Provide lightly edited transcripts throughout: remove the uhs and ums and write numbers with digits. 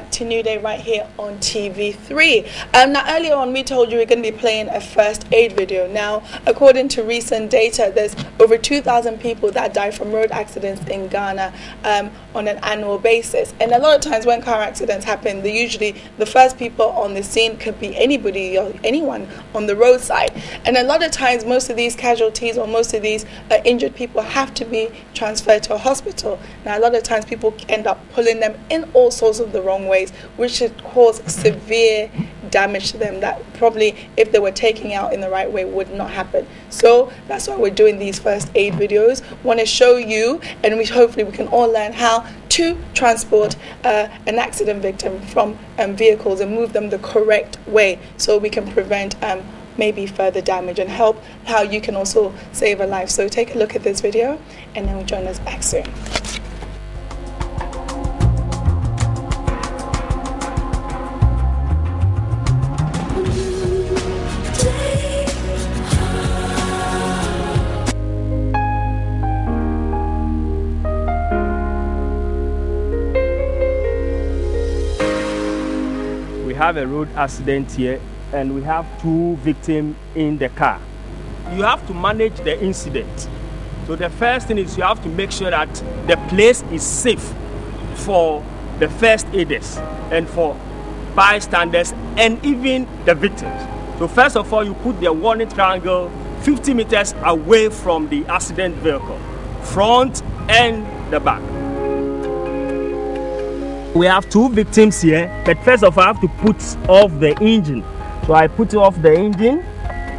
back to New Day right here on TV3. Now earlier on we told you we're going to be playing a first aid video. Now according to recent data, there's over 2,000 people that die from road accidents in Ghana on an annual basis. And a lot of times when car accidents happen, the first people on the scene could be anybody or anyone on the roadside. And a lot of times most of these casualties or most of these injured people have to be transferred to a hospital. Now a lot of times people end up pulling them in all sorts of the wrong ways, which should cause severe damage to them that probably, if they were taken out in the right way, would not happen. So that's why we're doing these first aid videos. Want to show you, and hopefully we can all learn how to transport an accident victim from vehicles and move them the correct way, so we can prevent maybe further damage and help how you can also save a life. So take a look at this video and then we'll join us back soon. We have a road accident here and we have 2 victims in the car. You have to manage the incident. So the first thing is you have to make sure that the place is safe for the first aiders and for bystanders and even the victims. So first of all, you put the warning triangle 50 meters away from the accident vehicle, front and the back. We have 2 victims here, but first of all I have to put off the engine. So I put off the engine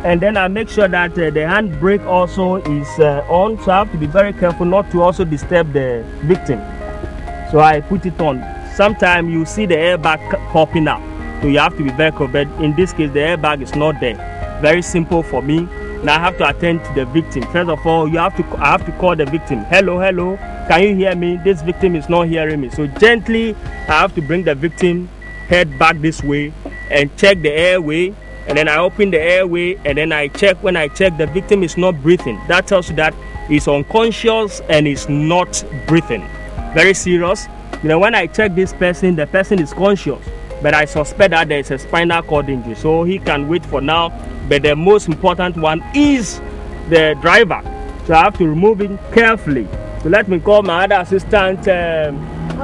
and then I make sure that the handbrake also is on. So I have to be very careful not to also disturb the victim. So I put it on. Sometimes you see the airbag popping up, so you have to be very careful. But in this case the airbag is not there. Very simple for me. Now I have to attend to the victim. First of all, I have to call the victim. Hello, hello, can you hear me? This victim is not hearing me. So gently I have to bring the victim head back this way and check the airway, and then I open the airway and then I check. When I check, the victim is not breathing. That tells you that he's unconscious and is not breathing. Very serious. You know, when I check this person, the person is conscious, but I suspect that there is a spinal cord injury, so he can wait for now. But the most important one is the driver, so I have to remove him carefully. So let me call my other assistant,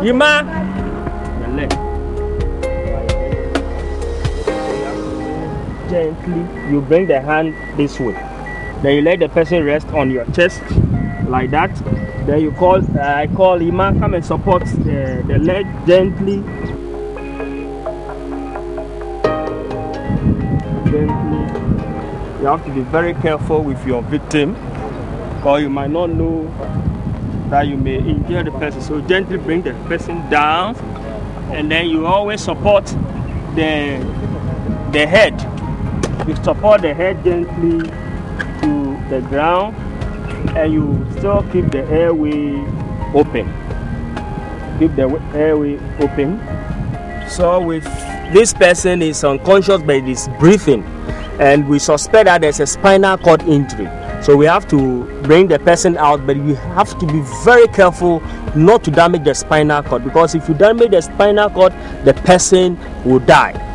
Yima. Gently, you bring the hand this way. Then you let the person rest on your chest like that. Then you call, I call Ima, come and support the leg gently. Gently. You have to be very careful with your victim, or you might not know that you may injure the person. So gently bring the person down, and then you always support the head. You support the head gently to the ground, and you still keep the airway open. Keep the airway open. So with this person is unconscious but is breathing, and we suspect that there's a spinal cord injury. So we have to bring the person out, but we have to be very careful not to damage the spinal cord, because if you damage the spinal cord, the person will die.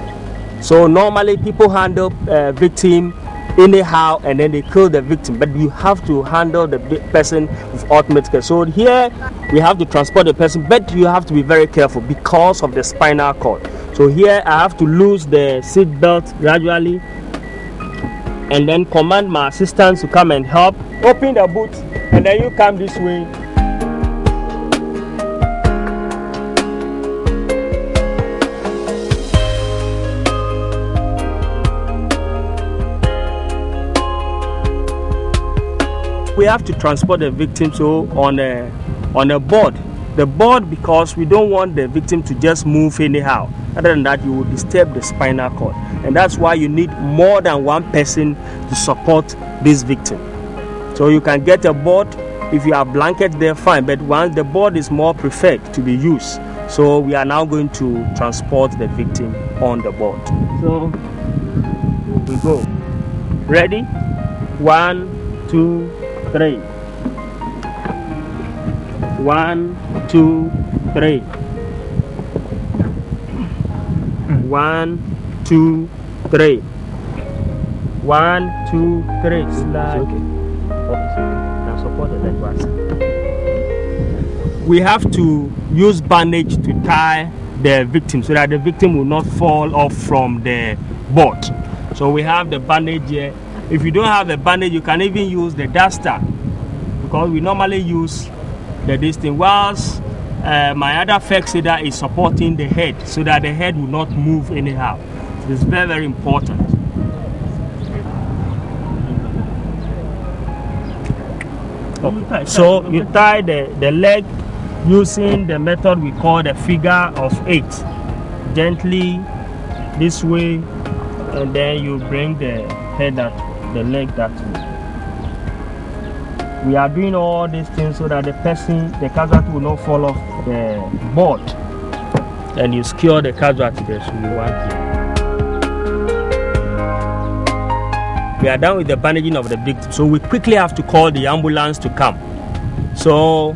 So normally people handle victim anyhow and then they kill the victim, but you have to handle the person with ultimate care. So here we have to transport the person, but you have to be very careful because of the spinal cord. So here I have to lose the seat belt gradually and then command my assistants to come and help. Open the boot and then you come this way. We have to transport the victim on a board. The board, because we don't want the victim to just move anyhow. Other than that, you will disturb the spinal cord. And that's why you need more than one person to support this victim. So you can get a board. If you have blankets there, fine. But once the board is more preferred to be used. So we are now going to transport the victim on the board. So we go. Ready? 1, 2, 3. 1, 2, 3. 1, 2, 3. 1, 2, 3. Slide. Okay. Now support the leg back. We have to use bandage to tie the victim so that the victim will not fall off from the board. So we have the bandage here. If you don't have the bandage, you can even use the duster, because we normally use this thing, whilst my other flex aider is supporting the head so that the head will not move anyhow. It's very, very important. Okay. So you tie the leg using the method we call the figure of 8. Gently this way, and then you bring the head out, the leg that way. We are doing all these things so that the casualty will not fall off the board. And you secure the casualty there, so you want here. We are done with the bandaging of the victim, so we quickly have to call the ambulance to come. So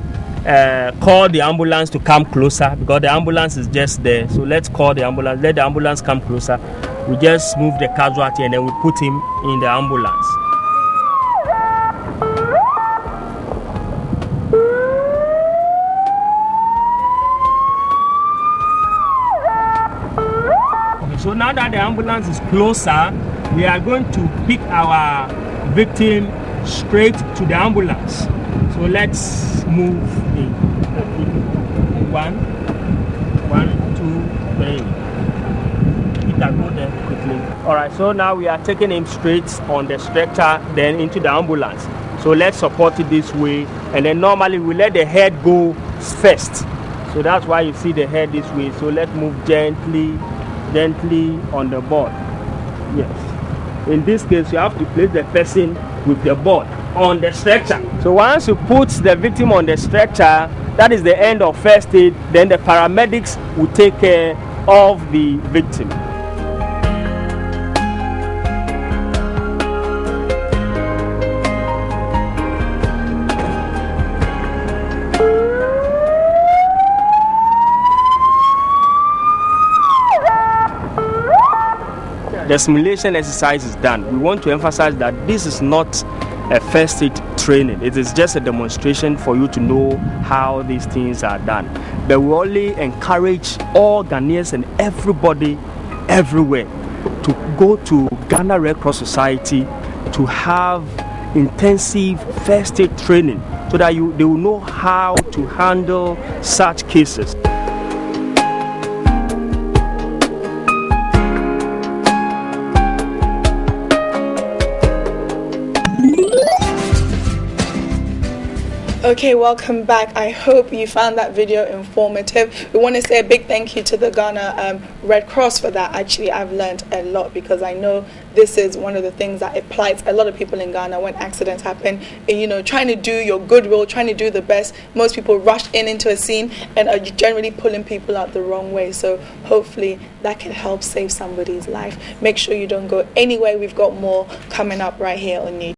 call the ambulance to come closer, because the ambulance is just there. So let's call the ambulance, let the ambulance come closer. We just move the casualty and then we put him in the ambulance. Okay, so now that the ambulance is closer, we are going to pick our victim straight to the ambulance. So let's move in. 1, 2, 3. Peter, go there quickly. Alright, so now we are taking him straight on the stretcher, then into the ambulance. So let's support it this way, and then normally we let the head go first. So that's why you see the head this way. So let's move gently on the board. Yes. In this case, you have to place the person with the board on the stretcher. So once you put the victim on the stretcher, that is the end of first aid. Then the paramedics will take care of the victim. The simulation exercise is done. We want to emphasize that this is not a first aid training. It is just a demonstration for you to know how these things are done. But we only encourage all Ghanaians and everybody everywhere to go to Ghana Red Cross Society to have intensive first aid training so that they will know how to handle such cases. Okay, welcome back. I hope you found that video informative. We want to say a big thank you to the Ghana Red Cross for that. Actually, I've learned a lot, because I know this is one of the things that it plights a lot of people in Ghana when accidents happen. And, you know, trying to do your goodwill, trying to do the best. Most people rush into a scene and are generally pulling people out the wrong way. So hopefully that can help save somebody's life. Make sure you don't go anywhere. We've got more coming up right here on YouTube.